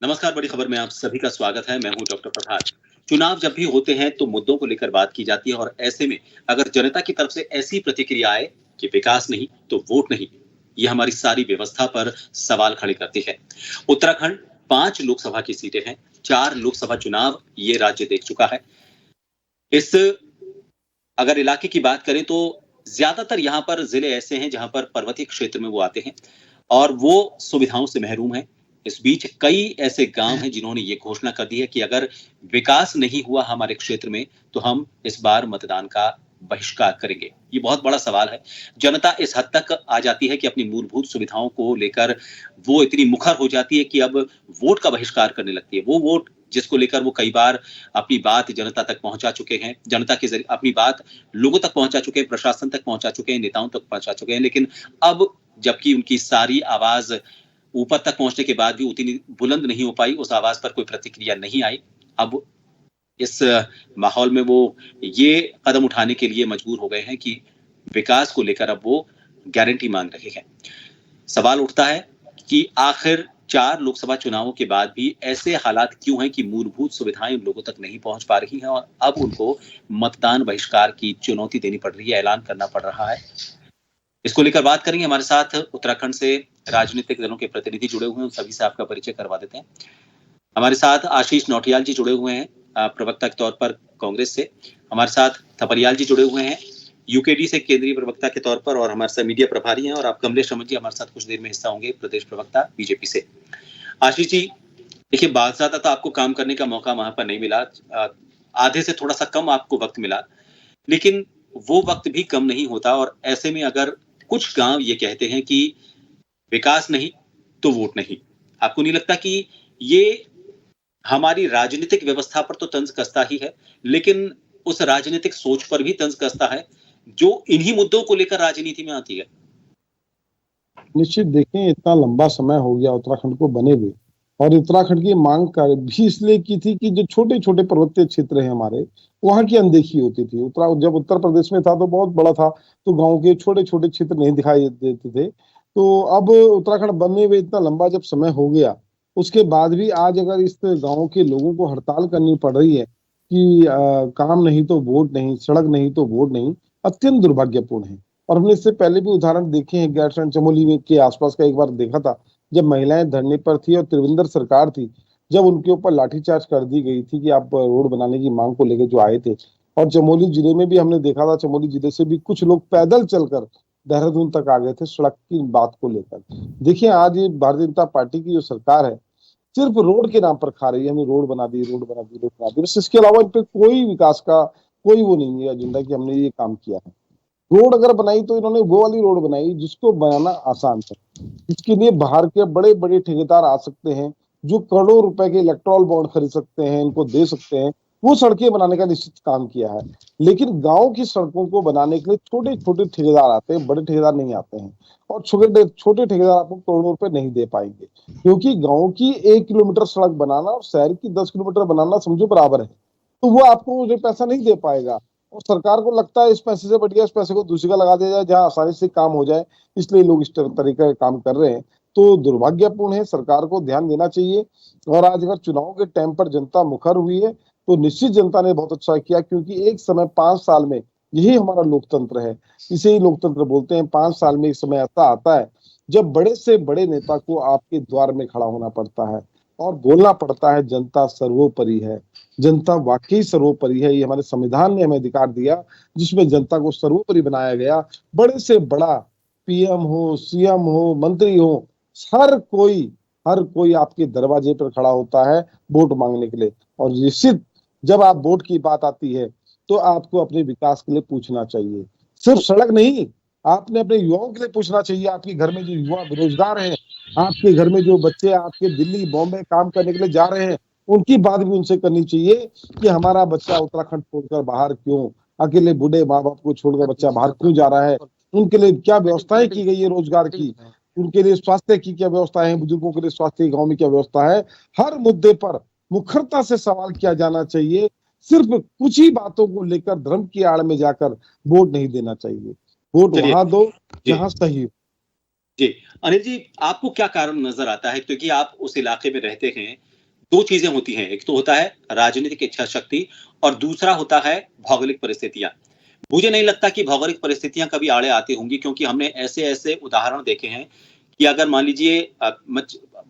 नमस्कार, बड़ी खबर में आप सभी का स्वागत है। मैं हूं डॉक्टर प्रभात। चुनाव जब भी होते हैं तो मुद्दों को लेकर बात की जाती है और ऐसे में अगर जनता की तरफ से ऐसी प्रतिक्रिया आए कि विकास नहीं तो वोट नहीं, ये हमारी सारी व्यवस्था पर सवाल खड़े करती है। उत्तराखंड 5 लोकसभा की सीटें हैं, 4 लोकसभा चुनाव ये राज्य देख चुका है। इस अगर इलाके की बात करें तो ज्यादातर यहाँ पर जिले ऐसे हैं जहां पर पर्वतीय क्षेत्र में वो आते हैं और वो सुविधाओं से महरूम हैं। इस बीच कई ऐसे गांव हैं जिन्होंने ये घोषणा कर दी है कि अगर विकास नहीं हुआ हमारे क्षेत्र में तो हम इस बार मतदान का बहिष्कार करेंगे। ये बहुत बड़ा सवाल है। जनता इस हद तक आ जाती है कि अपनी मूलभूत सुविधाओं को लेकर वो इतनी मुखर हो जाती है कि अब वोट का बहिष्कार करने लगती है। वो वोट जिसको लेकर वो कई बार अपनी बात जनता तक पहुंचा चुके हैं, जनता के जरिए अपनी बात लोगों तक पहुंचा चुके हैं, प्रशासन तक पहुंचा चुके हैं, नेताओं तक पहुंचा चुके हैं, लेकिन अब जबकि उनकी सारी आवाज ऊपर तक पहुंचने के बाद भी उतनी बुलंद नहीं हो पाई, उस आवाज पर कोई प्रतिक्रिया नहीं आई। अब इस माहौल में वो ये कदम उठाने के लिए मजबूर हो गए हैं कि विकास को लेकर अब वो गारंटी मांग रहे हैं। सवाल उठता है कि आखिर 4 लोकसभा चुनावों के बाद भी ऐसे हालात क्यों हैं कि मूलभूत सुविधाएं लोगों तक नहीं पहुंच पा रही हैं और अब उनको मतदान बहिष्कार की चुनौती देनी पड़ रही है, ऐलान करना पड़ रहा है। इसको लेकर बात करेंगे। हमारे साथ उत्तराखंड से राजनीतिक दलों के प्रतिनिधि जुड़े हुए हैं, उन सभी से आपका परिचय करवा देते हैं। हमारे साथ आशीष नौटियाल जी जुड़े हुए हैं, प्रवक्ता के तौर पर कांग्रेस से। हमारे साथ थपरियाल जी जुड़े हुए हैं, यूकेडी से केंद्रीय प्रवक्ता के तौर पर और हमारे साथ मीडिया प्रभारी हैं, और आप कमलेश रमन जी हमारे साथ कुछ देर में हिस्सा होंगे, प्रदेश प्रवक्ता बीजेपी से। आशीष जी, देखिए बात ज्यादा तो आपको काम करने का मौका वहां पर नहीं मिला, आधे से थोड़ा सा कम आपको वक्त मिला, लेकिन वो वक्त भी कम नहीं होता और ऐसे में अगर कुछ गांव ये कहते हैं कि विकास नहीं तो वोट नहीं, आपको नहीं लगता कि ये हमारी राजनीतिक व्यवस्था पर तो तंज कसता ही है, लेकिन उस राजनीतिक सोच पर भी तंज कसता है जो इन्हीं मुद्दों को लेकर राजनीति में आती है? निश्चित देखें, इतना लंबा समय हो गया उत्तराखंड को बने हुए और उत्तराखंड की मांग भी इसलिए की थी कि जो छोटे छोटे पर्वतीय क्षेत्र हैं हमारे, वहां की अनदेखी होती थी। जब उत्तर प्रदेश में था तो बहुत बड़ा था, तो गांव के छोटे छोटे क्षेत्र नहीं दिखाई देते थे। तो अब उत्तराखंड बनने में इतना लंबा जब समय हो गया, उसके बाद भी आज अगर इस गांव के लोगों को हड़ताल करनी पड़ रही है कि काम नहीं तो वोट नहीं, सड़क नहीं तो वोट नहीं, अत्यंत दुर्भाग्यपूर्ण है। और हमने इससे पहले भी उदाहरण देखे हैं। गैरसैंण चमोली में के आसपास का एक बार देखा था, जब महिलाएं धरने पर थी और त्रिवेंद्र सरकार थी, जब उनके ऊपर लाठीचार्ज कर दी गई थी कि आप रोड बनाने की मांग को लेकर जो आए थे, और चमोली जिले में भी हमने देखा था, चमोली जिले से भी कुछ लोग पैदल चलकर देहरादून तक आ गए थे सड़क की बात को लेकर। देखिए आज ये भारतीय जनता पार्टी की जो सरकार है सिर्फ रोड के नाम पर खा रही है, हमने रोड बना दी, रोड बना दी, रोड बना दी, बस इसके अलावा इन पे कोई विकास का कोई वो नहीं है एजेंडा कि हमने ये काम किया है। रोड अगर बनाई तो इन्होंने वो वाली रोड बनाई जिसको बनाना आसान था। इसके लिए बाहर के बड़े बड़े ठेकेदार आ सकते हैं जो करोड़ों रुपए के इलेक्ट्रॉल बॉन्ड खरीद सकते हैं, इनको दे सकते हैं, वो सड़कें बनाने का निश्चित काम किया है। लेकिन गांव की सड़कों को बनाने के लिए छोटे छोटे ठेकेदार आते हैं, बड़े ठेकेदार नहीं आते हैं। और छोटे छोटे ठेकेदार आपको करोड़ों रुपए नहीं दे पाएंगे, क्योंकि गांव की 1 किलोमीटर सड़क बनाना और शहर की 10 किलोमीटर बनाना समझो बराबर है। तो वो आपको मुझे पैसा नहीं दे पाएगा, और सरकार को लगता है इस पैसे से बढ़िया इस पैसे को दूसरी का लगा दिया जाए जहां आसानी से काम हो जाए, इसलिए लोग इस तरीके का काम कर रहे हैं। तो दुर्भाग्यपूर्ण है, सरकार को ध्यान देना चाहिए। और आज अगर चुनाव के टाइम पर जनता मुखर हुई है तो निश्चित जनता ने बहुत अच्छा किया, क्योंकि एक समय 5 साल में यही हमारा लोकतंत्र है, इसे ही लोकतंत्र बोलते हैं। 5 साल में एक समय ऐसा आता है जब बड़े से बड़े नेता को आपके द्वार में खड़ा होना पड़ता है और बोलना पड़ता है जनता सर्वोपरि है, जनता वाकई सर्वोपरि है। ये हमारे संविधान ने हमें अधिकार दिया जिसमें जनता को सर्वोपरि बनाया गया। बड़े से बड़ा पीएम हो, सीएम हो, मंत्री हो, हर कोई आपके दरवाजे पर खड़ा होता है वोट मांगने के लिए। और निश्चित जब आप वोट की बात आती है तो आपको अपने विकास के लिए पूछना चाहिए, सिर्फ सड़क नहीं, आपने अपने युवाओं के लिए पूछना चाहिए। आपके घर में जो युवा बेरोजगार हैं, आपके घर में जो बच्चे आपके दिल्ली बॉम्बे काम करने के लिए जा रहे हैं, उनकी बात भी उनसे करनी चाहिए कि हमारा बच्चा उत्तराखंड छोड़कर बाहर क्यों, अकेले बूढ़े माँ बाप को छोड़कर बच्चा बाहर क्यों जा रहा है, उनके लिए क्या व्यवस्थाएं की गई है रोजगार की, उनके लिए स्वास्थ्य की क्या व्यवस्था है, बुजुर्गों के लिए स्वास्थ्य गांव में क्या व्यवस्था है। हर मुद्दे पर मुखरता से सवाल किया जाना चाहिए। सिर्फ कुछ ही बातों को लेकर धर्म की आड़ में जाकर वोट नहीं देना चाहिए। वोट वहां दो जहां सही हो। जी अनिल जी, आपको क्या कारण नजर आता है, क्योंकि आप उस इलाके में रहते हैं? दो चीजें होती हैं, एक तो होता है राजनीतिक इच्छा शक्ति और दूसरा होता है भौगोलिक परिस्थितियां। मुझे नहीं लगता कि भौगोलिक परिस्थितियां कभी आड़े आती होंगी, क्योंकि हमने ऐसे ऐसे उदाहरण देखे हैं कि अगर मान लीजिए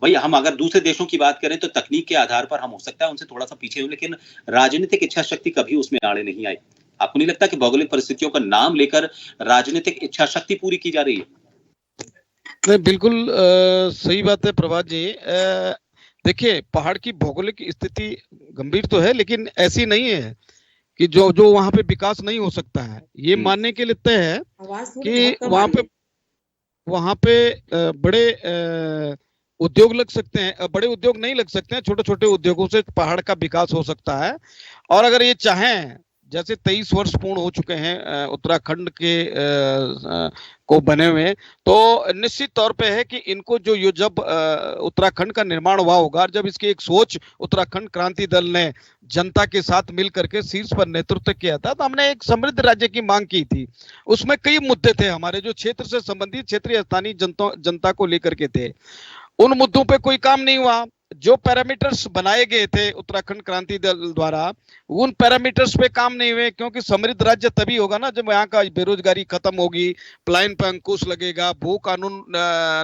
भाई हम अगर दूसरे देशों की बात करें तो तकनीक के आधार पर हम हो सकता है उनसे थोड़ा सा पीछे हो, लेकिन राजनीतिक इच्छा शक्ति कभी उसमें आड़े नहीं आई। आपको नहीं लगता कि भौगोलिक परिस्थितियों का नाम लेकर राजनीतिक इच्छा शक्ति पूरी की जा रही है? नहीं, बिल्कुल सही बात है प्रभात जी। देखिए, पहाड़ की भौगोलिक स्थिति गंभीर तो है, लेकिन ऐसी नहीं है कि जो वहां पे विकास नहीं हो सकता है। ये मानने के लिए तय है कि वहां पे बड़े उद्योग लग सकते हैं, बड़े उद्योग नहीं लग सकते हैं, छोटे छोटे उद्योगों से पहाड़ का विकास हो सकता है। और अगर ये चाहें, जैसे 23 वर्ष पूर्ण हो चुके हैं उत्तराखंड के को बने हुए, तो निश्चित तौर पे है कि इनको जो जब उत्तराखंड का निर्माण हुआ होगा, जब इसकी एक सोच उत्तराखंड क्रांति दल ने जनता के साथ मिल करके शीर्ष पर नेतृत्व किया था, तो हमने एक समृद्ध राज्य की मांग की थी। उसमें कई मुद्दे थे हमारे जो क्षेत्र से संबंधित, क्षेत्रीय स्थानीय जनता को लेकर के थे। उन मुद्दों पे कोई काम नहीं हुआ। जो पैरामीटर्स बनाए गए थे उत्तराखंड क्रांति दल द्वारा, उन पैरामीटर्स पे काम नहीं हुए, क्योंकि समृद्ध राज्य तभी होगा ना जब यहाँ का बेरोजगारी खत्म होगी, पलायन पर अंकुश लगेगा, भू कानून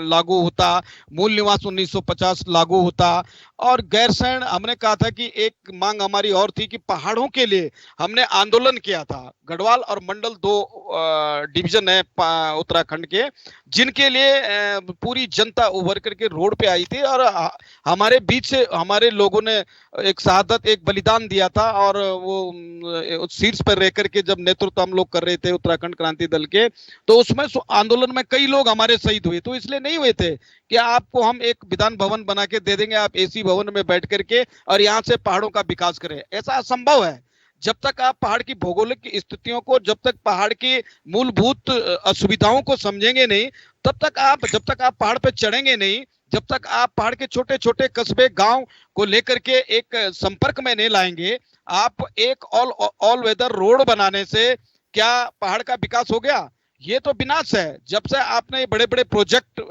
लागू होता, मूल निवास 1950 लागू होता। और गैरसैंण, हमने कहा था कि एक मांग हमारी और थी कि पहाड़ों के लिए हमने आंदोलन किया था। गढ़वाल और मंडल 2 डिवीजन है उत्तराखंड के, जिनके लिए पूरी जनता उभर करके रोड पे आई थी, और हमारे बीच से हमारे लोगों ने एक शहादत, एक बलिदान दिया था। और वो शीर्ष पर रह करके जब नेतृत्व हम लोग कर रहे थे उत्तराखंड क्रांति दल के, तो उसमें आंदोलन में कई लोग हमारे शहीद हुए। तो इसलिए नहीं हुए थे कि आपको हम एक विधान भवन बना के दे देंगे, आप एसी भवन में बैठ करके और यहाँ से पहाड़ों का विकास करें, ऐसा असंभव है। जब तक आप पहाड़ की भौगोलिक स्थितियों को, जब तक पहाड़ की मूलभूत असुविधाओं को समझेंगे नहीं, जब तक आप पहाड़ पे चढ़ेंगे नहीं, जब तक आप पहाड़ के छोटे छोटे कस्बे गांव को लेकर के एक संपर्क में नहीं लाएंगे, आप एक ऑल वेदर रोड बनाने से क्या पहाड़ का विकास हो गया? ये तो विनाश है। जब से आपने बड़े बड़े प्रोजेक्ट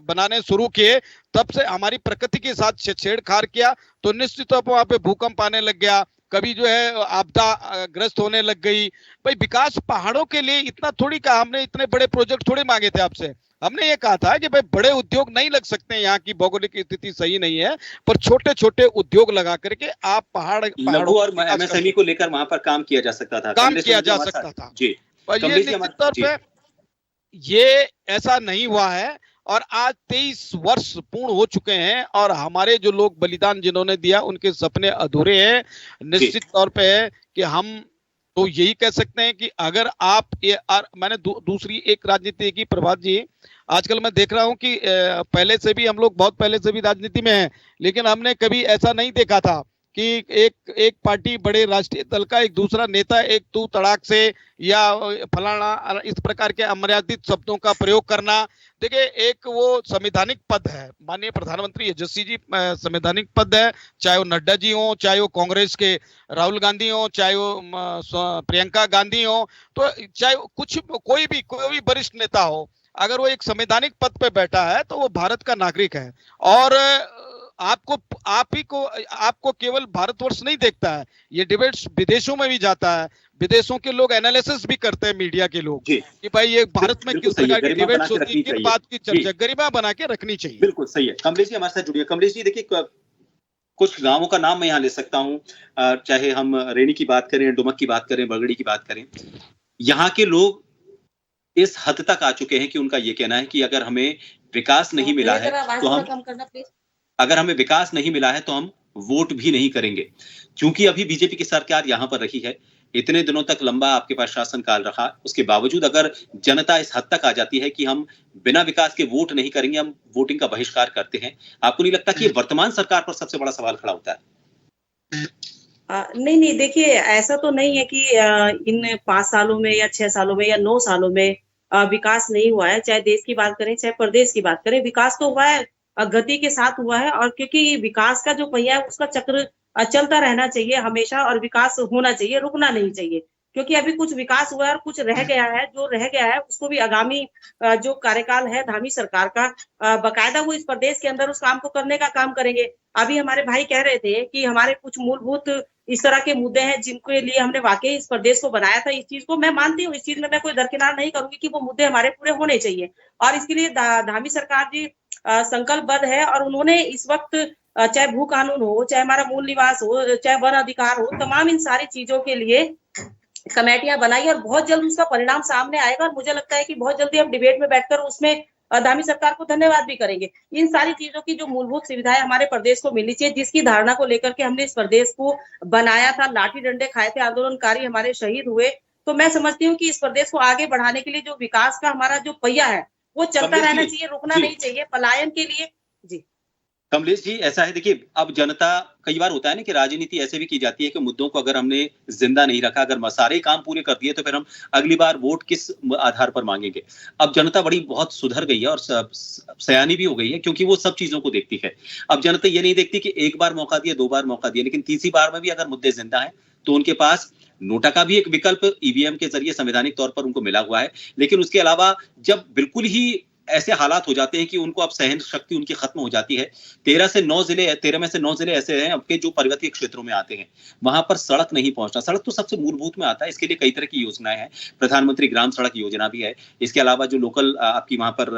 बनाने शुरू किए, तब से हमारी प्रकृति के साथ छेड़छाड़ किया, तो निश्चित तौर पर वहां पे भूकंप आने लग गया, कभी जो है आपदा ग्रस्त होने लग गई। भाई विकास पहाड़ों के लिए इतना थोड़ी कहा हमने, इतने बड़े प्रोजेक्ट थोड़ी मांगे थे आपसे। हमने ये कहा था कि भाई बड़े उद्योग नहीं लग सकते, यहाँ की भौगोलिक स्थिति सही नहीं है, पर छोटे छोटे उद्योग लगा करके आप पहाड़ों लघु और का विकास कर एमएसएमई को लेकर वहां पर काम किया जा सकता था, काम कमलेश किया जी जा हमारे सकता साथ। था। जी और ये कमलेश जी निश्चित तौर जी पे ये ऐसा नहीं हुआ है। और आज 23 वर्ष पूर्ण हो चुके हैं और हमारे जो लोग बलिदान जिन्होंने दिया उनके सपने अधूरे हैं। निश्चित तौर पे है कि हम तो यही कह सकते हैं कि अगर आप ये मैंने दूसरी एक राजनीति की, प्रभात जी, आजकल मैं देख रहा हूं कि पहले से भी हम लोग बहुत पहले से भी राजनीति में हैं, लेकिन हमने कभी ऐसा नहीं देखा था कि एक पार्टी बड़े राष्ट्रीय दल का एक दूसरा नेता एक तू तड़ाक से या फलाना इस प्रकार के अमर्यादित शब्दों का प्रयोग करना। देखिए एक वो संवैधानिक पद है, माननीय प्रधानमंत्री यशस्वी जी संवैधानिक पद है, चाहे वो नड्डा जी हो, चाहे वो कांग्रेस के राहुल गांधी हो, चाहे वो प्रियंका गांधी हो, तो चाहे कोई भी वरिष्ठ नेता हो, अगर वो एक संवैधानिक पद पे बैठा है तो वो भारत का नागरिक है। और आपको केवल भारतवर्ष नहीं देखता है, ये डिबेट्स विदेशों में भी जाता है, विदेशों के लोग एनालिसिस भी करते हैं, मीडिया के लोग, कि भाई ये भारत में किस प्रकार की डिबेट्स होती है, किन बात की चर्चा, गरिमा बना के रखनी चाहिए। बिल्कुल सही है। कमलेश जी हमारे साथ जुड़िए। कमलेश जी देखिए, कुछ गांवों का नाम मैं यहाँ ले सकता हूँ, चाहे हम रेनी की बात करें, डुमक की बात करें, बगड़ी की बात करें, यहाँ के लोग इस हद तक आ चुके हैं कि उनका ये कहना है कि अगर हमें विकास नहीं मिला है तो अगर हमें विकास नहीं मिला है तो हम वोट भी नहीं करेंगे। क्योंकि अभी बीजेपी की सरकार यहां पर रही है, इतने दिनों तक लंबा आपके पास शासनकाल रहा, उसके बावजूद अगर जनता इस हद तक आ जाती है कि हम बिना विकास के वोट नहीं करेंगे, हम वोटिंग का बहिष्कार करते हैं, आपको नहीं लगता कि वर्तमान सरकार पर सबसे बड़ा सवाल खड़ा होता है? नहीं, देखिए ऐसा तो नहीं है कि इन 5 सालों में या 6 सालों में या 9 सालों में विकास नहीं हुआ है। चाहे देश की बात करें, चाहे प्रदेश की बात करें, विकास तो हुआ है, गति के साथ हुआ है। और क्योंकि विकास का जो पहिया है उसका चक्र चलता रहना चाहिए हमेशा, और विकास होना चाहिए, रुकना नहीं चाहिए। क्योंकि अभी कुछ विकास हुआ है और कुछ रह गया है, जो रह गया है उसको भी आगामी जो कार्यकाल है धामी सरकार का, बकायदा वो इस प्रदेश के अंदर उस काम को करने का काम करेंगे। अभी हमारे भाई कह रहे थे कि हमारे कुछ मूलभूत इस तरह के मुद्दे हैं जिनके लिए हमने वाकई इस प्रदेश को बनाया था। इस चीज को मैं मानती हूँ, इस चीज में मैं कोई दरकिनार नहीं करूंगी कि वो मुद्दे हमारे पूरे होने चाहिए, और इसके लिए धामी सरकार जी संकल्पबद्ध है। और उन्होंने इस वक्त चाहे भू कानून हो, चाहे हमारा मूल निवास हो, चाहे वन अधिकार हो, तमाम इन सारी चीजों के लिए कमेटियां बनाई और बहुत जल्द उसका परिणाम सामने आएगा। और मुझे लगता है कि बहुत जल्दी हम डिबेट में बैठकर उसमें धामी सरकार को धन्यवाद भी करेंगे। इन सारी चीजों की जो मूलभूत सुविधाएं हमारे प्रदेश को मिलनी चाहिए, जिसकी धारणा को लेकर के हमने इस प्रदेश को बनाया था, लाठी डंडे खाए थे, आंदोलनकारी हमारे शहीद हुए। तो मैं समझती हूँ कि इस प्रदेश को आगे बढ़ाने के लिए जो विकास का हमारा जो पहिया है वो चलता रहना चाहिए, रुकना नहीं चाहिए पलायन के लिए। जी कमलेश जी, ऐसा है, देखिए अब जनता, कई बार होता है ना कि राजनीति ऐसे भी की जाती है कि मुद्दों को अगर हमने जिंदा नहीं रखा, अगर सारे काम पूरे कर दिए तो फिर हम अगली बार वोट किस आधार पर मांगेंगे। अब जनता बहुत सुधर गई है और सयानी भी हो गई है, क्योंकि वो सब चीजों को देखती है। अब जनता ये नहीं देखती कि एक बार मौका दिया, 2 बार मौका दिया, लेकिन तीसरी बार में भी अगर मुद्दे जिंदा है तो उनके पास नोटा का भी एक विकल्प ईवीएम के जरिए संवैधानिक तौर पर उनको मिला हुआ है। लेकिन उसके अलावा जब बिल्कुल ही ऐसे हालात हो जाते हैं कि उनको अब सहन शक्ति उनकी खत्म हो जाती है, 13 में से 9 जिले ऐसे हैं आपके जो पर्वतीय क्षेत्रों में आते हैं, वहां पर सड़क नहीं पहुंचना। सड़क तो सबसे मूलभूत में आता है, इसके लिए कई तरह की योजनाएं हैं, प्रधानमंत्री ग्राम सड़क योजना भी है। इसके अलावा जो लोकल आपकी वहां पर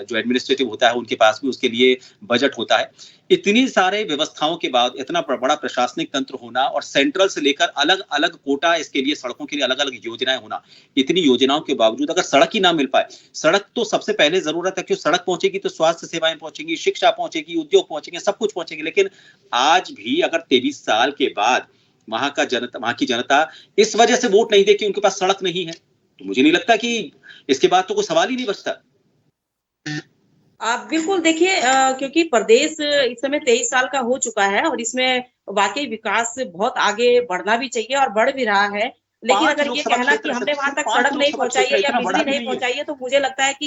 जो एडमिनिस्ट्रेटिव होता है उनके पास भी उसके लिए बजट होता है। इतनी सारे व्यवस्थाओं के बाद इतना बड़ा प्रशासनिक तंत्र होना और सेंट्रल से लेकर अलग अलग कोटा इसके लिए, सड़कों के लिए अलग अलग योजनाएं होना, इतनी योजनाओं के बावजूद अगर सड़क ही ना मिल पाए, सड़क तो सबसे पहले जरूरत है, क्योंकि सड़क पहुंचेगी तो स्वास्थ्य सेवाएं पहुंचेंगी, शिक्षा पहुंचेगी, उद्योग पहुंचेंगे, सब कुछ पहुंचेगी। लेकिन आज भी अगर 23 साल के बाद वहां की जनता इस वजह से वोट नहीं देती, उनके पास सड़क नहीं है, तो मुझे नहीं लगता कि इसके बाद तो कोई सवाल ही नहीं बचता। आप बिल्कुल देखिए, क्योंकि प्रदेश इस समय 23 साल का हो चुका है और इसमें वाकई विकास बहुत आगे बढ़ना भी चाहिए और बढ़ भी रहा है। लेकिन अगर ये कहना कि हमने वहां तक सड़क नहीं पहुंचाई है या बिजली नहीं पहुंचाई है, तो मुझे लगता है कि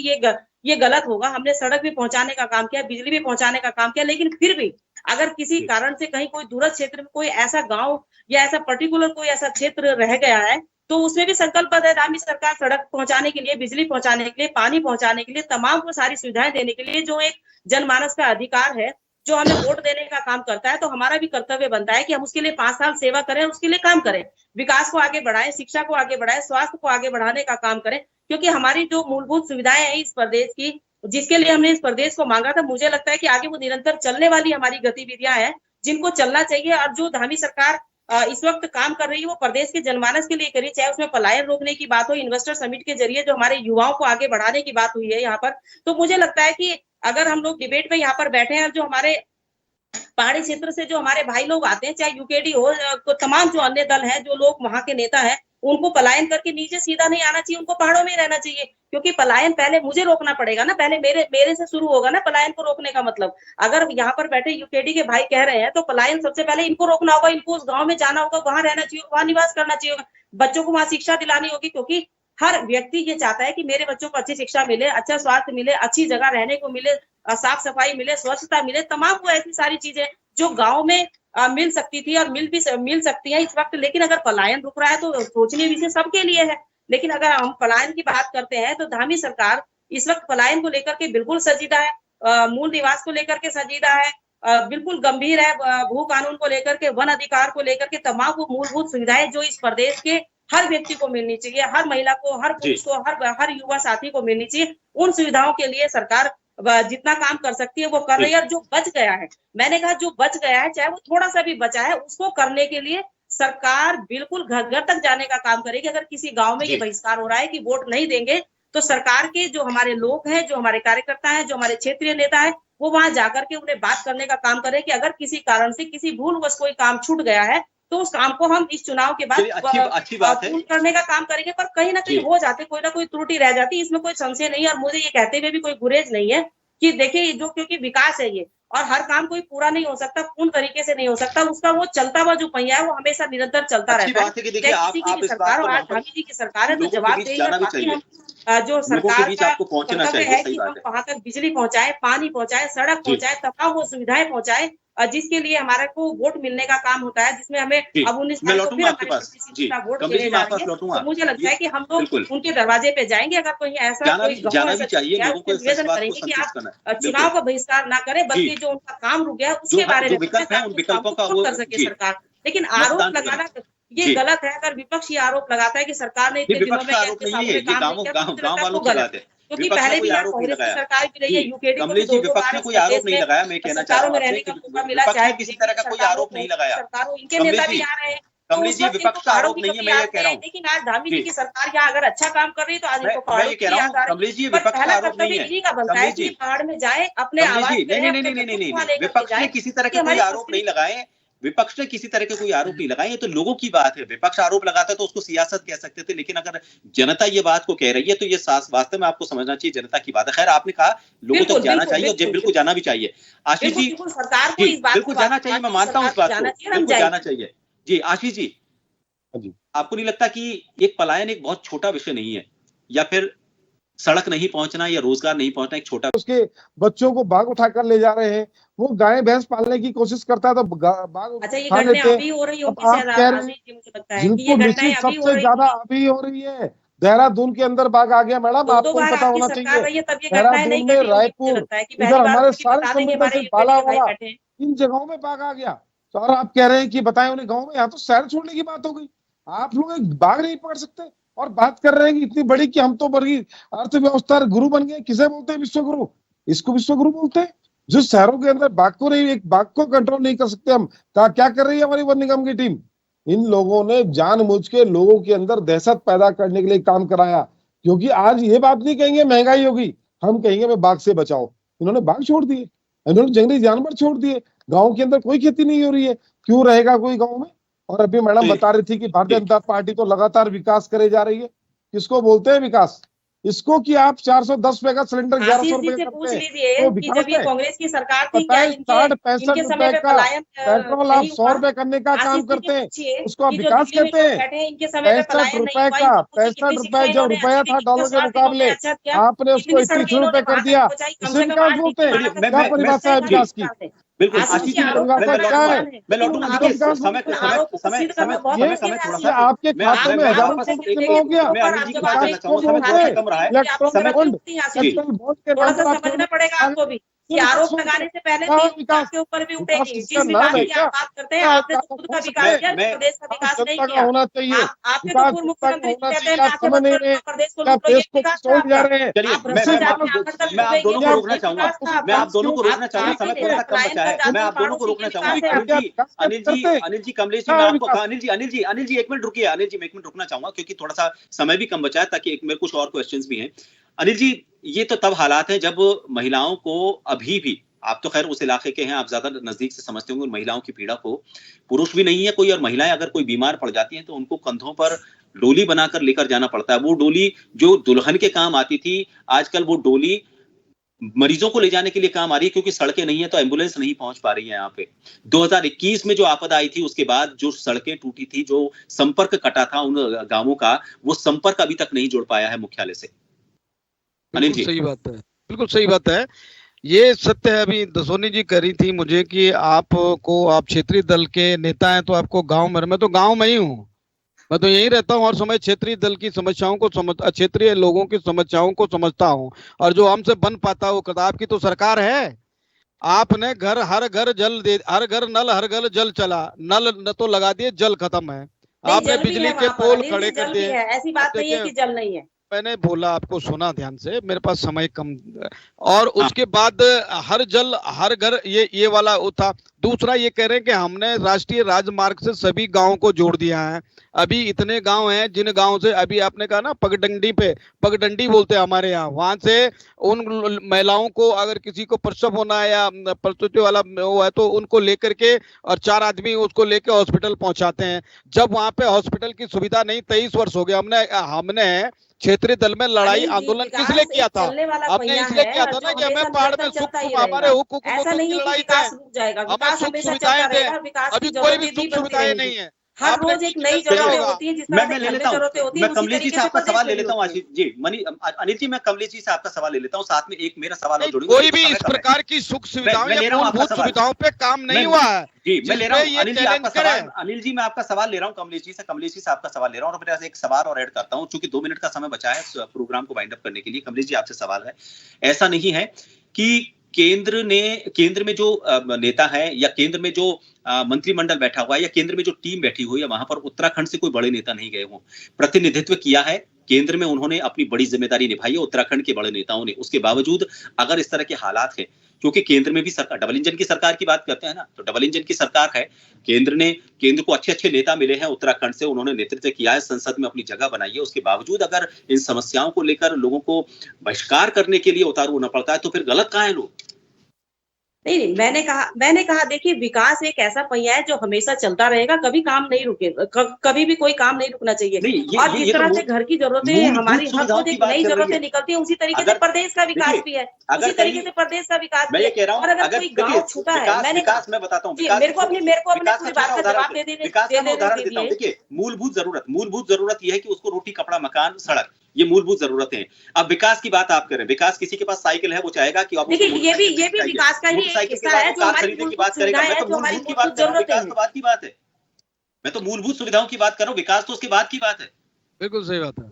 ये गलत होगा। हमने सड़क भी पहुंचाने का काम किया, बिजली भी पहुंचाने का काम किया, लेकिन फिर भी अगर किसी कारण से कहीं कोई दूरस्थ क्षेत्र में कोई ऐसा गाँव या ऐसा पर्टिकुलर कोई ऐसा क्षेत्र रह गया है, तो उसमें भी संकल्पबद्ध है धामी सरकार सड़क पहुंचाने के लिए, बिजली पहुंचाने के लिए, पानी पहुंचाने के लिए, तमाम वो सारी सुविधाएं देने के लिए जो एक जनमानस का अधिकार है जो हमें वोट देने का काम करता है, तो हमारा भी कर्तव्य बनता है कि हम उसके लिए 5 साल सेवा करें, उसके लिए काम करें, विकास को आगे बढ़ाएं, शिक्षा को आगे बढ़ाएं, स्वास्थ्य को आगे बढ़ाने का काम करें, क्योंकि हमारी जो मूलभूत सुविधाएं हैं इस प्रदेश की, जिसके लिए हमने इस प्रदेश को मांगा था, मुझे लगता है कि आगे वो निरंतर चलने वाली हमारी गतिविधियां हैं जिनको चलना चाहिए। और जो धामी सरकार इस वक्त काम कर रही है वो प्रदेश के जनमानस के लिए करी, चाहे उसमें पलायन रोकने की बात हो, इन्वेस्टर समिट के जरिए जो हमारे युवाओं को आगे बढ़ाने की बात हुई है यहाँ पर। तो मुझे लगता है कि अगर हम लोग डिबेट में यहाँ पर बैठे हैं और जो हमारे पहाड़ी क्षेत्र से जो हमारे भाई लोग आते हैं, चाहे यूकेडी हो, तो तमाम जो अन्य दल हैं, जो लोग वहां के नेता हैं, उनको पलायन करके नीचे सीधा नहीं आना चाहिए, उनको पहाड़ों में ही रहना चाहिए, क्योंकि पलायन पहले मुझे रोकना पड़ेगा ना, पहले मेरे से शुरू होगा ना पलायन को रोकने का मतलब। अगर यहाँ पर बैठे यूकेडी के भाई कह रहे हैं तो पलायन सबसे पहले इनको रोकना होगा, इनको उस गाँव में जाना होगा, वहां रहना चाहिए, वहां निवास करना चाहिए, बच्चों को वहां शिक्षा दिलानी होगी, क्योंकि हर व्यक्ति ये चाहता है कि मेरे बच्चों को अच्छी शिक्षा मिले, अच्छा स्वास्थ्य मिले, अच्छी जगह रहने को मिले, साफ सफाई मिले, स्वच्छता मिले, तमाम वो ऐसी सारी चीजें जो गांव में मिल सकती थी और मिल सकती है इस वक्त। लेकिन अगर पलायन रुक रहा है तो सोचनीय विषय सबके लिए है। लेकिन अगर हम पलायन की बात करते हैं तो धामी सरकार इस वक्त पलायन को लेकर के बिल्कुल संजीदा है, मूल निवास को लेकर के संजीदा है, बिल्कुल गंभीर है, भू कानून को लेकर के, वन अधिकार को लेकर के, तमाम वो मूलभूत सुविधाएं जो इस प्रदेश के हर व्यक्ति को मिलनी चाहिए, हर महिला को, हर पुरुष को, हर युवा साथी को मिलनी चाहिए, उन सुविधाओं के लिए सरकार जितना काम कर सकती है वो कर रही है। और जो बच गया है, मैंने कहा जो बच गया है, चाहे वो थोड़ा सा भी बचा है, उसको करने के लिए सरकार बिल्कुल घर घर तक जाने का काम करेगी। अगर किसी गांव में ये बहिष्कार हो रहा है कि वोट नहीं देंगे, तो सरकार के जो हमारे लोग हैं, जो हमारे कार्यकर्ता हैं, जो हमारे क्षेत्रीय नेता है, वो वहां जाकर के उन्हें बात करने का काम करें कि अगर किसी कारण से किसी भूलवश कोई काम छूट गया है तो उस काम को हम इस चुनाव के बाद अच्छी बात है पूर्ण करने का काम करेंगे। पर कहीं ना कहीं हो जाते, कोई ना कोई त्रुटि रह जाती, इसमें कोई संशय नहीं है। और मुझे ये कहते हुए भी कोई गुरेज नहीं है कि देखिए जो, क्योंकि विकास है ये, और हर काम कोई पूरा नहीं हो सकता, पूर्ण तरीके से नहीं हो सकता, उसका वो चलता हुआ जो पहिया है वो हमेशा निरंतर चलता रहता है। किसी की सरकार, आज धामी जी की सरकार है तो जवाबदेही है। बाकी हम जो सरकार का कर्तव्य है कि हम वहां तक बिजली पहुंचाए, पानी पहुंचाए, सड़क पहुंचाए, तमाम वो सुविधाएं पहुंचाए जिसके लिए हमारे को वोट मिलने का काम होता है, जिसमें हमें अब 19 तारीख को फिर हमारे वोट देने जा रहे हैं। तो मुझे लगता है कि हम लोग उनके दरवाजे पे जाएंगे। अगर कोई ऐसा कोई निवेदन करेंगे कि आप चुनाव का बहिष्कार ना करें, बल्कि जो उनका काम रुक गया उसके बारे में कर सके सरकार। लेकिन आरोप लगाना ये गलत है। अगर विपक्ष ये आरोप लगाता है कि सरकार ने इतने दिनों में काम नहीं किया, क्योंकि पहले भी यहाँ कांग्रेस की सरकार भी रही है, यूकेडी कमलेश जी विपक्ष ने कोई आरोप नहीं लगाया। मैं कहना चाह रहा हूँ कि किसी तरह का कोई आरोप नहीं लगाया। सरकारों इनके नेता भी आ रहे हैं, कमलेश जी विपक्ष का आरोप नहीं है, मैं ये कह रहा हूँ। लेकिन आज धामी जी की सरकार यहाँ अगर अच्छा काम कर रही है तो आज इनको पहाड़ों की याद आ रही है। कमलेश जी विपक्ष का आरोप नहीं है, इन्हीं का बनता है कि पहाड़ में जाए, अपने आवाज नहीं, विपक्ष ने किसी तरह के कोई आरोप नहीं लगाए, विपक्ष ने किसी तरह के कोई आरोप नहीं लगाए। ये तो लोगों की बात है। विपक्ष आरोप लगाता है तो उसको सियासत कह सकते थे, लेकिन अगर जनता ये बात को कह रही है तो ये वास्तव में आपको समझना चाहिए जनता की बात है। खैर आपने कहा लोगों तक जाना चाहिए और बिल्कुल जाना भी चाहिए। आशीष जी सरकार को इस बात बिल्कुल जाना चाहिए, मैं मानता हूँ इस बात को, बिल्कुल जाना चाहिए। जी आशीष जी, आपको नहीं लगता कि एक पलायन एक बहुत छोटा विषय नहीं है, या फिर सड़क नहीं पहुंचना या रोजगार नहीं पहुंचना एक छोटा, उसके बच्चों को बाग उठाकर ले जा रहे हैं, वो गाय भैंस पालने की कोशिश करता है तो बाग अच्छा ये घटना अभी हो रही होगी, जिनको निश्चित सबसे ज्यादा अभी हो रही है। देहरादून के अंदर बाग आ गया मैडम, आपको पता होना चाहिए। देहरादून में, रायपुर, इधर हमारे सारे समुद्र से बालावाड़ा, इन जगहों में बाग आ गया। तो और आप कह रहे हैं कि बताएं उन्हें गाँव में, यहाँ तो शहर छोड़ने की बात हो गई। आप लोग एक बाग नहीं पकड़ सकते और बात कर रहे हैं कि इतनी बड़ी कि हम तो बड़ी अर्थव्यवस्था गुरु बन गए। किसे बोलते हैं विश्वगुरु? इसको विश्वगुरु बोलते हैं। जो शहरों के अंदर बाघ को नहीं, एक बाघ को कंट्रोल नहीं कर सकते हम। क्या कर रही है हमारी वन निगम की टीम? इन लोगों ने जानबूझ के लोगों के अंदर दहशत पैदा करने के लिए काम कराया, क्योंकि आज ये बात नहीं कहेंगे महंगाई होगी, हम कहेंगे मैं बाघ से बचाओ। इन्होंने बाघ छोड़ दिए, इन्होंने जंगली जानवर छोड़ दिए। गाँव के अंदर कोई खेती नहीं हो रही है, क्यों रहेगा कोई गाँव में? और अभी मैडम बता रही थी कि भारतीय जनता पार्टी तो लगातार विकास करे जा रही है। किसको बोलते हैं विकास? इसको कि आप 410 रुपए का सिलेंडर 1100 रुपए करते हैं, तो विकास है। कांग्रेस की सरकार थी, 60-65 रुपए का पेट्रोल आप 100 रुपए करने का काम करते हैं, उसको आप विकास कहते हैं। 65 रुपए का, 65 रुपए जो रुपया था डॉलर के मुकाबले, आपने उसको 81 रुपए कर दिया, इसे विकास बोलते हैं? क्या परिभाषा है विकास की? बिल्कुल आशीष जी, मैं लौटूंगा समय थोड़ा सा आपके खाते में हजारों रुपए जमा हो गया। मैं अनिल जी को बात करना चाहूंगा, समय कम रहा है, समय थोड़ा सा समझना पड़ेगा आपको भी। ये आरोप लगाने से पहले हाँ, 3 विकास के ऊपर भी विकास उठेगी। इसका जिस नाम विकास है की क्या? आप बात करते हैं, क्या आपने तो विकास खुद का हो विकास सकता किया, मैं- प्रदेश का विकास नहीं जनता का किया। होना चाहिए। आपने तो विकास पूर्व जनता का मुख्यमंत्री होना कहते चाहिए, हैं आप आंखें समझ बंद नहीं कर रहे। लो, प्रदेश को क्या लूट लो, ये देश को विकास किसोड़ था जा आपका। रहे हैं? चलिए आप मैं भ्रष्टाचार मैं में आकर कर मैं आप लोगे, दोनों ये को क्या रोकना ये चाहूंगा। विकास था मैं आपका। आप दोनों को रोकना चाहूंगा, आप समय भी थोड़ा सा कम पलायन बचा कर है। जाते मैं हो आप दोनों को पड़ोसी, रोकना ये चाहूंगा। विकास है अनिल आपका। जी, विकास अनिल जी, करते? अनिल जी, कमलेश जी, क्या मैं है आपको विकास? अनिल जी 1 मिनट रुकिए। अनिल जी मैं 1 मिनट रुकना चाहूंगा क्योंकि थोड़ा सा समय भी कम बचा है, ताकि मेरे कुछ और क्वेश्चंस भी हैं। अनिल जी, ये तो तब हालात है जब महिलाओं को अभी भी, आप तो खैर उस इलाके के हैं, आप ज्यादा नजदीक से समझते होंगे उन महिलाओं की पीड़ा को। पुरुष भी नहीं है कोई, और महिलाएं अगर कोई बीमार पड़ जाती हैं तो उनको कंधों पर डोली बनाकर लेकर जाना पड़ता है। वो डोली जो दुल्हन के काम आती थी, आजकल वो डोली मरीजों को ले जाने के लिए काम आ रही है, क्योंकि सड़कें नहीं है तो एम्बुलेंस नहीं पहुंच पा रही है यहाँ पे। 2021 में जो आपदा आई थी, उसके बाद जो सड़कें टूटी थी, जो संपर्क कटा था उन गांवों का, वो संपर्क अभी तक नहीं जुड़ पाया है मुख्यालय से। अनिल बिल्कुल जी, सही बात है, बिल्कुल सही बात है। ये सत्य है। अभी दसोनी जी कह रही थी मुझे कि आप क्षेत्रीय दल के नेता हैं तो आपको गांव में, मैं तो गांव में ही हूँ, मैं तो यहीं रहता हूँ, हर समय क्षेत्रीय दल की समस्याओं को क्षेत्रीय लोगों की समस्याओं को समझता हूँ, और जो हमसे बन पाता है वो करता। आपकी तो सरकार है, आपने हर घर जल दे, हर घर नल, हर घर जल चला, नल न तो लगा दिए, जल खत्म है। नहीं, आपने जल भी बिजली है के वहां पर पोल अनिल खड़े जी, कर जल भी दिए। है, ऐसी अब बात नहीं है देखिए, कि जल नहीं है। मैंने बोला, आपको सुना ध्यान से, मेरे पास समय कम। और हाँ। उसके बाद हर जल हर घर, ये वाला वो था। दूसरा ये कह रहे हैं कि हमने राष्ट्रीय राजमार्ग से सभी गांवों को जोड़ दिया है। अभी इतने गांव हैं जिन गांव से, अभी आपने कहा ना पगडंडी बोलते हैं हमारे यहाँ, वहां से उन महिलाओं को अगर किसी को प्रसव होना है या प्रसूति वाला वो है तो उनको लेकर के, और 4 आदमी उसको लेकर हॉस्पिटल पहुंचाते हैं। जब वहां पे हॉस्पिटल की सुविधा नहीं, 23 वर्ष हो गया, हमने क्षेत्रीय दल में लड़ाई अनिल जी, आंदोलन किस विकास लिए किया एक था? चलने वाला हमने पहिया इसलिए है किया था जो ना कि हमें हमेशा पहाड़ में निरंतर सुख, चलता ही हमारे रहेगा। हुकूक ऐसा मकूक नहीं की है कि लड़ाई विकास दें, रुक जाएगा, हमें विकास सुख हमेशा सुविधाएं चलता दें। रहेगा, विकास अभी की कोई भी जरूरतें भी सुख बनती सुविधाएं रहेंगी। नहीं है। हर आपने रोज एक बीच नई में क्या जरूरतें होगा? होती हैं, जिस तरह से मैं ले घर में लेता हूँ। जरूरतें होती मैं हैं, उसी कमलेश जी तरीके से से आपका प्रदेश सवाल में ले भी लेता हूँ। होती है। आशीष जी, अनिल जी, मैं कमलेश जी से आपका सवाल ले लेता हूँ, साथ में एक मेरा सवाल और नहीं, जोड़ूंगा। कोई भी समय इस कम है। प्रकार की सुख सुविधाओं मैं या ले रहा हूँ आपका मूलभूत सवाल। सुविधाओं पे काम नहीं मैं हुआ है, जी मैं ले रहा जिसपे हूँ। ये अनिल जी आपका चैलेंज करें। सवाल, अनिल जी मैं आपका सवाल ले रहा हूँ कमलेश जी से आपका सवाल ले रहा हूँ, और मेरे एक सवाल और ऐड करता हूँ, चूंकि 2 मिनट का समय बचा है प्रोग्राम को वाइंड अप करने के लिए। कमलेश जी आपसे सवाल है, ऐसा नहीं है कि केंद्र में जो नेता है, या केंद्र में जो मंत्रिमंडल बैठा हुआ है, या केंद्र में जो टीम बैठी हुई है, वहां पर उत्तराखंड से कोई बड़े नेता नहीं गए हों। प्रतिनिधित्व किया है केंद्र में, उन्होंने अपनी बड़ी जिम्मेदारी निभाई है उत्तराखंड के बड़े नेताओं ने। उसके बावजूद अगर इस तरह के हालात हैं, क्योंकि केंद्र में भी सरकार, डबल इंजन की सरकार की बात करते हैं ना, तो डबल इंजन की सरकार है। केंद्र को अच्छे नेता मिले हैं उत्तराखंड से, उन्होंने नेतृत्व किया है, संसद में अपनी जगह बनाई है। उसके बावजूद अगर इन समस्याओं को लेकर लोगों को बहिष्कार करने के लिए उतारू होना पड़ता है, तो फिर गलत कहाँ है लोग? नहीं, मैंने कहा देखिए, विकास एक ऐसा पहिया है जो हमेशा चलता रहेगा, कभी काम नहीं रुकेगा, कभी भी कोई काम नहीं रुकना चाहिए। और जिस तरह से घर की जरूरतें, हमारी हर रोज एक नई जरूरतें निकलती है, उसी तरीके से प्रदेश का विकास भी है, उसी तरीके से प्रदेश का विकास भी है। और अगर कोई गाँव छूटा है, मैं बताता हूँ, मेरे को अपनी पूरी बात का जवाब दे दीजिए। उदाहरण देता हूँ। देखिए, मूलभूत जरूरत यह है कि उसको रोटी, कपड़ा, मकान, सड़क, ये मूलभूत जरूरतें हैं। अब विकास की बात आप करें, विकास किसी के पास साइकिल है, वो चाहेगा कि देखिए, ये भी विकास का ही एक हिस्सा है, जो हमारी खरीदने की बात करेगा। मैं तो मूलभूत की बात कर रहा हूँ, विकास तो बात की बात है। मैं तो मूलभूत सुविधाओं की बात कर रहा हूँ, विकास तो उसके बाद की बात है। बिल्कुल सही बात है।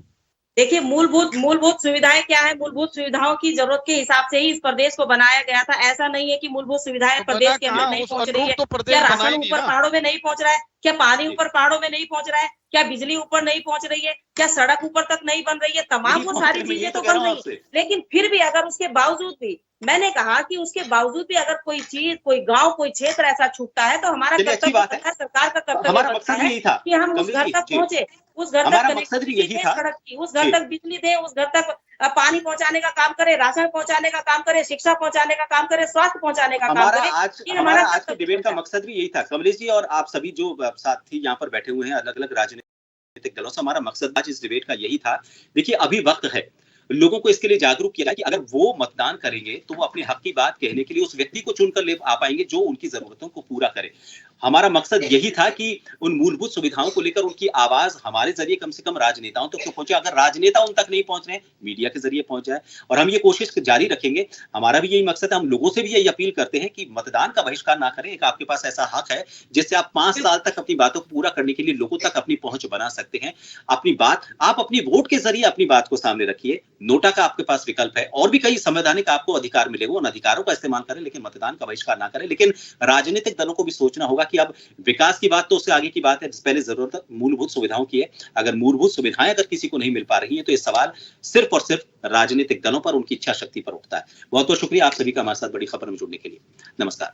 देखिए, मूलभूत सुविधाएं क्या है? मूलभूत सुविधाओं की जरूरत के हिसाब से ही इस प्रदेश को बनाया गया था। ऐसा नहीं है कि मूलभूत सुविधाएं प्रदेश के अंदर नहीं पहुंच रही है। क्या राशन ऊपर पहाड़ों में नहीं पहुंच रहा है? क्या पानी ऊपर पहाड़ों में नहीं पहुंच रहा है? क्या बिजली ऊपर नहीं पहुंच रही है? क्या सड़क ऊपर तक नहीं बन रही है? तमाम वो सारी चीजें तो बन रही है, लेकिन फिर भी अगर उसके बावजूद भी, मैंने कहा कि उसके बावजूद भी अगर कोई चीज, कोई गांव, कोई क्षेत्र ऐसा छूटता है, तो हमारा कर्तव्य, सरकार का कर्तव्य बनता है कि हम उस घर तक पहुंचे, उस घर तक कनेक्टिविटी दें सड़क की, उस घर तक बिजली दे, उस घर तक पानी पहुंचाने का काम करे, राशन पहुंचाने का काम करे, शिक्षा पहुंचाने का काम करे, स्वास्थ्य पहुंचाने का काम करे। हमारा आज के डिबेट का मकसद भी यही था कमलेश जी, और आप सभी जो साथी यहाँ पर बैठे हुए हैं अलग अलग राजनीतिक दलों से, हमारा मकसद आज इस डिबेट का यही था। देखिए, अभी वक्त है लोगों को इसके लिए जागरूक किया जाए कि अगर वो मतदान करेंगे तो वो अपने हक की बात कहने के लिए उस व्यक्ति को चुनकर ले आ पाएंगे जो उनकी जरूरतों को पूरा करे। हमारा मकसद यही था कि उन मूलभूत सुविधाओं को लेकर उनकी आवाज हमारे जरिए कम से कम राजनेताओं तक तो पहुंचे। अगर राजनेता उन तक नहीं पहुंच रहे, मीडिया के जरिए पहुंच जाए, और हम ये कोशिश जारी रखेंगे। हमारा भी यही मकसद है। हम लोगों से भी यही अपील करते हैं कि मतदान का बहिष्कार ना करें। एक आपके पास ऐसा हक है जिससे आप 5 साल तक अपनी बातों को पूरा करने के लिए लोगों तक अपनी पहुंच बना सकते हैं। अपनी बात आप अपनी वोट के जरिए अपनी बात को सामने रखिए। नोटा का आपके पास विकल्प है, और भी कई संवैधानिक आपको अधिकार मिले, वो उन अधिकारों का इस्तेमाल करें, लेकिन मतदान का बहिष्कार ना करें। लेकिन राजनीतिक दलों को भी सोचना होगा कि अब विकास की बात तो उससे आगे की बात है, पहले जरूरत मूलभूत सुविधाओं की है। अगर मूलभूत सुविधाएं अगर किसी को नहीं मिल पा रही है, तो ये सवाल सिर्फ और सिर्फ राजनीतिक दलों पर, उनकी इच्छा शक्ति पर उठता है। बहुत बहुत शुक्रिया आप सभी का हमारे साथ बड़ी खबर में जुड़ने के लिए। नमस्कार।